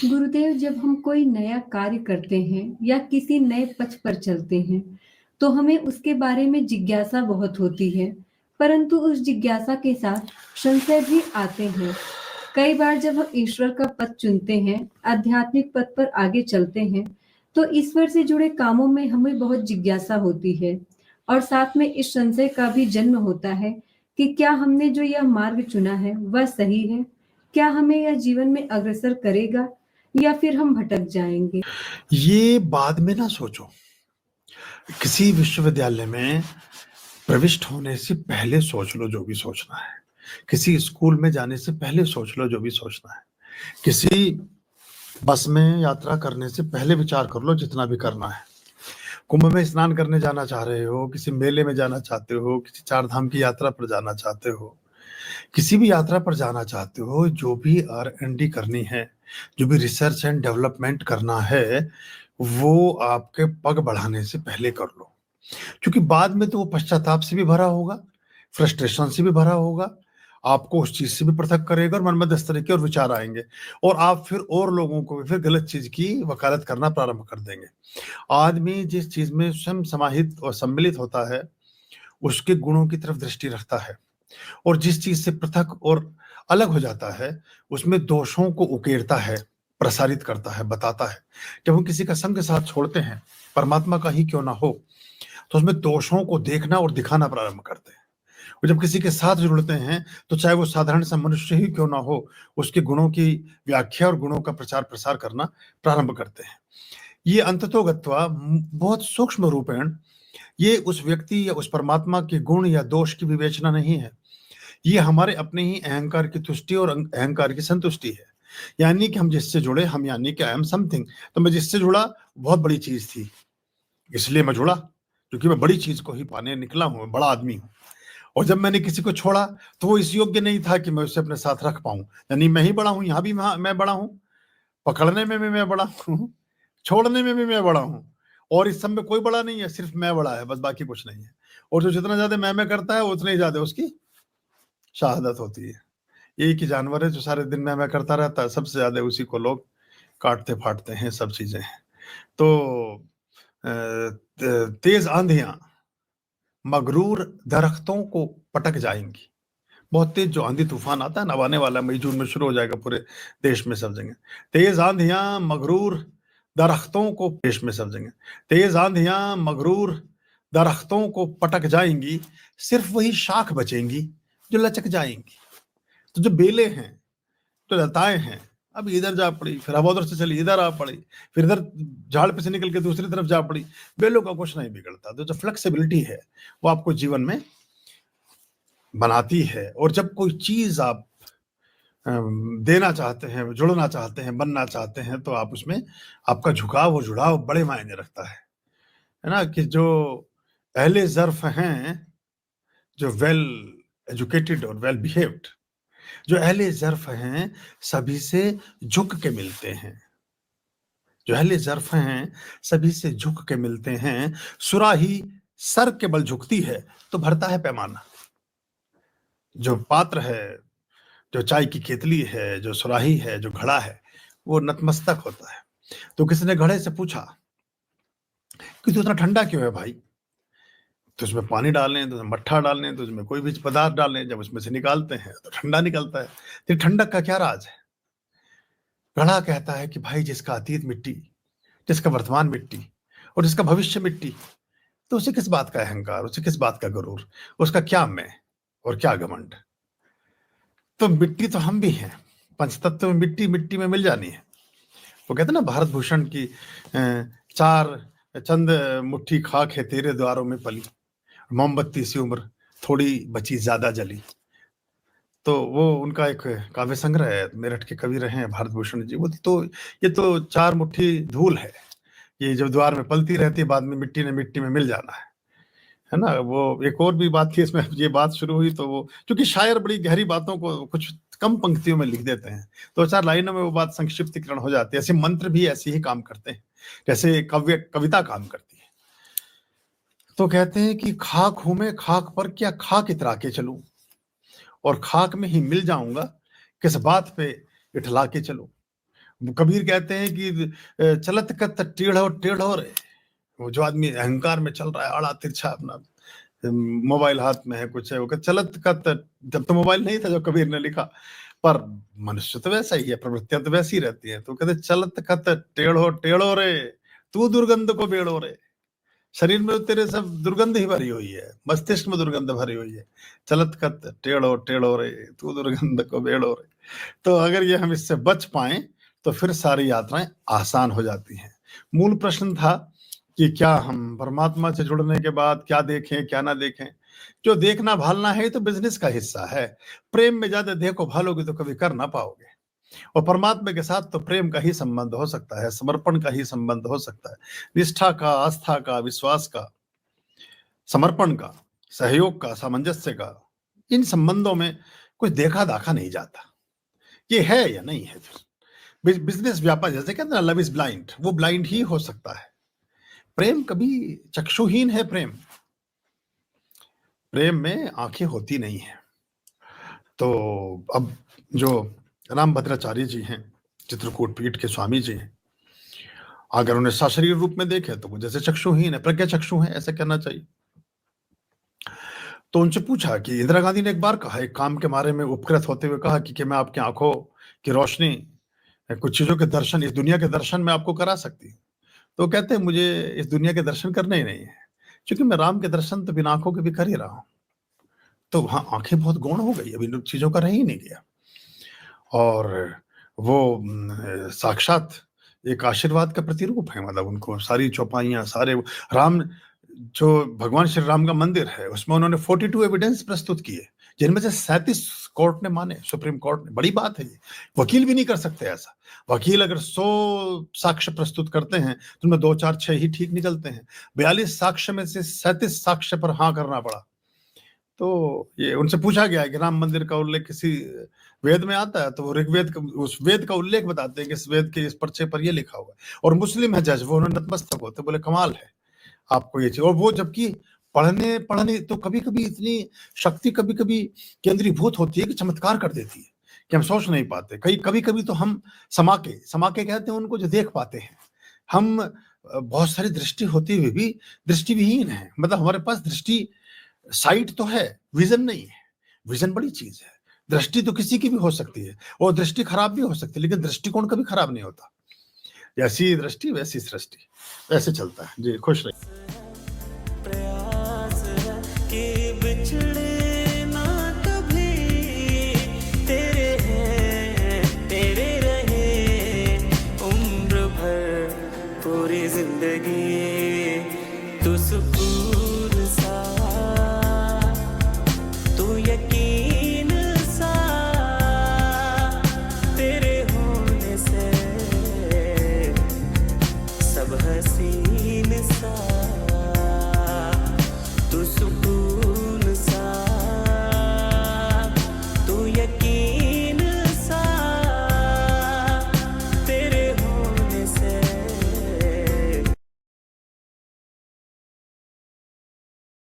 गुरुदेव, जब हम कोई नया कार्य करते हैं या किसी नए पथ पर चलते हैं, तो हमें उसके बारे में जिज्ञासा बहुत होती है, परंतु उस जिज्ञासा के साथ संशय भी आते हैं। कई बार जब हम ईश्वर का पथ चुनते हैं, आध्यात्मिक पथ पर आगे चलते हैं, तो ईश्वर से जुड़े कामों में हमें बहुत जिज्ञासा होती है और साथ में इस संशय का भी जन्म होता है कि क्या हमने जो यह मार्ग चुना है, वह सही है? क्या हमें यह जीवन में अग्रसर करेगा या फिर हम भटक जाएंगे? ये बाद में ना सोचो। किसी विश्वविद्यालय में प्रविष्ट होने से पहले सोच लो जो भी सोचना है। किसी स्कूल में जाने से पहले सोच लो जो भी सोचना है। किसी बस में यात्रा करने से पहले विचार कर लो जितना भी करना है। कुंभ में स्नान करने जाना चाह रहे हो, किसी मेले में जाना चाहते हो, किसी चार धाम की यात्रा पर जाना चाहते हो, किसी भी यात्रा पर जाना चाहते हो, जो भी R&D करनी है, जो भी रिसर्च एंड डेवलपमेंट करना है, वो आपके पग बढ़ाने से पहले कर लो। क्योंकि बाद में तो वो पश्चाताप से भी भरा होगा, फ्रस्ट्रेशन से भी भरा होगा, आपको उस चीज से भी पृथक करेगा और मन में 10 तरह के और विचार आएंगे और आप फिर और लोगों को भी फिर गलत चीज की वकालत करना प्रारंभ कर देंगे। आदमी जिस चीज में स्वयं समाहित और सम्मिलित होता है, उसके गुणों की तरफ दृष्टि रखता है और जिस चीज से पृथक और अलग हो जाता है, उसमें दोषों को उकेरता है, प्रसारित करता है, बताता है। जब हम किसी का संग साथ छोड़ते हैं, परमात्मा का ही क्यों ना हो, तो उसमें दोषों को देखना और दिखाना प्रारंभ करते हैं। और जब किसी के साथ जुड़ते हैं, तो चाहे वो साधारण सा मनुष्य ही क्यों ना हो, उसके गुणों की व्याख्या और गुणों का प्रचार प्रसार करना प्रारंभ करते हैं। ये अंततोगत्वा बहुत सूक्ष्म रूपेण ये उस व्यक्ति या उस परमात्मा के गुण या दोष की विवेचना नहीं है। ये हमारे अपने ही अहंकार की तुष्टि और अहंकार की संतुष्टि है। यानी कि हम जिससे जुड़े, हम यानी कि आई एम समथिंग। तो मैं जिससे जुड़ा बहुत बड़ी चीज थी, इसलिए मैं जुड़ा, क्योंकि मैं बड़ी चीज को ही पाने निकला हूं, मैं बड़ा आदमी हूं। और जब मैंने किसी को छोड़ा तो वो इस योग्य नहीं था कि मैं उसे अपने साथ रख पाऊं। यानी मैं ही बड़ा हूं, यहां भी मैं बड़ा हूं, पकड़ने में भी मैं बड़ा हूं, छोड़ने में भी मैं बड़ा हूं। और इस सब में कोई बड़ा नहीं है, सिर्फ मैं बड़ा है, बस बाकी कुछ नहीं है। और जो जितना ज्यादा मैं करता है, उतने ही ज्यादा उसकी शहादत होती है। एक ही जानवर है जो सारे दिन में करता रहता है, सबसे ज्यादा उसी को लोग काटते फाटते हैं, सब चीजें हैं। तो तेज आंधियां मगरूर दरख्तों को पटक जाएंगी। बहुत तेज जो आंधी तूफान आता है ना, अब आने वाला मई जून में शुरू हो जाएगा पूरे देश में, सब जगह तेज आंधियां मगरूर दरख्तों को, देश में सब जगह तेज आंधियां मगरूर दरख्तों को पटक जाएंगी, सिर्फ वही शाख बचेंगी जो लचक जाएंगी। तो जो बेले हैं, जो लताएं हैं, अब इधर जा पड़ी, फिर हवा उधर से चली इधर आ पड़ी, फिर इधर झाड़ पे से निकल के दूसरी तरफ जा पड़ी, बेलों का कुछ नहीं बिगड़ता। तो जो फ्लेक्सिबिलिटी है वो आपको जीवन में बनाती है। और जब कोई चीज आप देना चाहते हैं, जुड़ना चाहते हैं, बनना चाहते हैं, तो आप उसमें आपका झुकाव और जुड़ाव बड़े मायने रखता है ना। कि जो अहले ज़र्फ हैं, जो वेल एजुकेटेड और वेल बिहेव्ड, जो अहले ज़र्फ हैं, सभी से झुक के मिलते हैं। जो अहले ज़र्फ हैं, सभी से झुक के मिलते हैं। सुराही सर के बल झुकती है तो भरता है पैमाना। जो पात्र है, जो चाय की केतली है, जो सुराही है, जो घड़ा है, वो नतमस्तक होता है। तो किसी ने घड़े से पूछा कि तू इतना ठंडा क्यों है भाई? तो उसमें पानी डालें, तो उसमें मट्ठा डालें, तो उसमें कोई भी पदार्थ डालें, जब उसमें से निकालते हैं तो ठंडा निकलता है। तो ठंडक का क्या राज है? घड़ा कहता है कि भाई, जिसका अतीत मिट्टी, जिसका वर्तमान मिट्टी और जिसका भविष्य मिट्टी, तो उसे किस बात का अहंकार, उसे किस बात का गरूर, उसका क्या मैं और क्या घमंड। तो मिट्टी तो हम भी हैं, पंचतत्व में मिट्टी मिट्टी में मिल जानी है। वो कहते ना, भारत भूषण की चार चंद मुट्ठी खाक है तेरे द्वारों में पली, मोमबत्ती सी उम्र थोड़ी बची ज्यादा जली। तो वो उनका एक काव्य संग्रह है, मेरठ के कवि रहे हैं भारत भूषण जी। वो तो ये तो चार मुट्ठी धूल है, ये जो द्वार में पलती रहती है, बाद में मिट्टी ने मिट्टी में मिल जाना है ना। वो एक और भी बात थी इसमें, ये बात शुरू हुई तो वो, क्योंकि शायर बड़ी गहरी बातों को कुछ कम पंक्तियों में लिख देते हैं, तो चार लाइनों में वो बात संक्षिप्तीकरण हो जाती है। ऐसे मंत्र भी ऐसे ही काम करते हैं जैसे कविता काम करती है। तो कहते हैं कि खाक हूं मैं, खाक पर क्या खाक इतरा के चलूं, और खाक में ही मिल जाऊंगा, किस बात पे इठला के चलूं। कबीर कहते हैं कि चलत कत टेढ़ो टेढ़ो रे। वो जो आदमी अहंकार में चल रहा है आड़ा तिरछा, अपना मोबाइल हाथ में है, कुछ है, वो कहते चलत कत, जब तो मोबाइल नहीं था जो कबीर ने लिखा, पर मनुष्य तो वैसा ही है, प्रवृत्तियां तो वैसी रहती हैं। तो कहते चलत कत टेढ़ो टेढ़ो रे, तू दुर्गंध को बेड़ो रे। शरीर में तो तेरे सब दुर्गंध ही भरी हुई है, मस्तिष्क में दुर्गंध भरी हुई है। चलत कत टेढ़ो टेढ़ो रे, तू दुर्गंध को बेड़ो रे। तो अगर ये हम इससे बच पाए तो फिर सारी यात्राएं आसान हो जाती हैं। मूल प्रश्न था कि क्या हम परमात्मा से जुड़ने के बाद क्या देखें क्या ना देखें। जो देखना भालना है तो बिजनेस का हिस्सा है। प्रेम में ज्यादा देखो भालोगे तो कभी कर ना पाओगे। और परमात्मा के साथ तो प्रेम का ही संबंध हो सकता है, समर्पण का ही संबंध हो सकता है, निष्ठा का, आस्था का, विश्वास का, समर्पण का, सहयोग का, सामंजस्य का। इन संबंधों में कोई देखा दाखा नहीं जाता, ये है या नहीं है। फिर बिजनेस व्यापार, जैसे कहते हैं लव इज ब्लाइंड, वो ब्लाइंड ही हो सकता है। प्रेम कभी चक्षुहीन है। प्रेम में आंखें होती नहीं है। तो अब जो रामभद्राचार्य जी हैं, चित्रकूट पीठ के स्वामी जी हैं, अगर उन्हें सशरीर रूप में देखे तो वो जैसे चक्षुहीन है, प्रज्ञा चक्षु है, ऐसा कहना चाहिए। तो उनसे पूछा कि इंदिरा गांधी ने एक बार कहा, एक काम के बारे में उपकृत होते हुए कहा कि मैं आपकी आंखों की रोशनी, कुछ चीजों के दर्शन, इस दुनिया के दर्शन मैं आपको करा सकती। तो कहते हैं मुझे इस दुनिया के दर्शन करने ही नहीं है, क्योंकि मैं राम के दर्शन तो बिना आंखों के भी कर ही रहा हूं। तो वहां आंखें बहुत गौण हो गई, अभी इन चीजों का रह ही नहीं गया। और वो साक्षात एक आशीर्वाद का प्रतिरूप है। मतलब उनको सारी चौपाइयां, सारे राम, जो भगवान श्री राम का मंदिर है उसमें उन्होंने 42 एविडेंस प्रस्तुत किए, जिनमें से 37 कोर्ट ने माने, सुप्रीम कोर्ट ने। बड़ी बात है ये, वकील भी नहीं कर सकते ऐसा। वकील अगर 100 साक्ष्य प्रस्तुत करते हैं तो उनमें 2 4 6 ही ठीक निकलते हैं। 42 साक्ष्य में से 37 साक्ष्य पर हाँ करना पड़ा। तो ये उनसे पूछा गया है कि राम मंदिर का उल्लेख किसी वेद में आता है, तो वो ऋग्वेद का, उस वेद का उल्लेख बताते हैं कि इस वेद के इस पर्चे पर ये लिखा हुआ है। और मुस्लिम है जज, वो उन्होंने नतमस्तक होते, बोले कमाल है आपको ये चीज। और वो जबकि पढ़ने पढ़ने तो कभी कभी इतनी शक्ति कभी कभी केंद्रीभूत होती है कि चमत्कार कर देती है कि हम सोच नहीं पाते। कभी कभी तो हम समाके कहते हैं उनको जो देख पाते हैं। हम बहुत सारी दृष्टि होती हुई भी दृष्टिविहीन है। मतलब हमारे पास दृष्टि, साइट तो है, विजन नहीं है। विजन बड़ी चीज है। दृष्टि तो किसी की भी हो सकती है और दृष्टि खराब भी हो सकती है, लेकिन दृष्टिकोण कभी खराब नहीं होता। जैसी दृष्टि वैसी सृष्टि, ऐसे चलता है जी। खुश रहिए।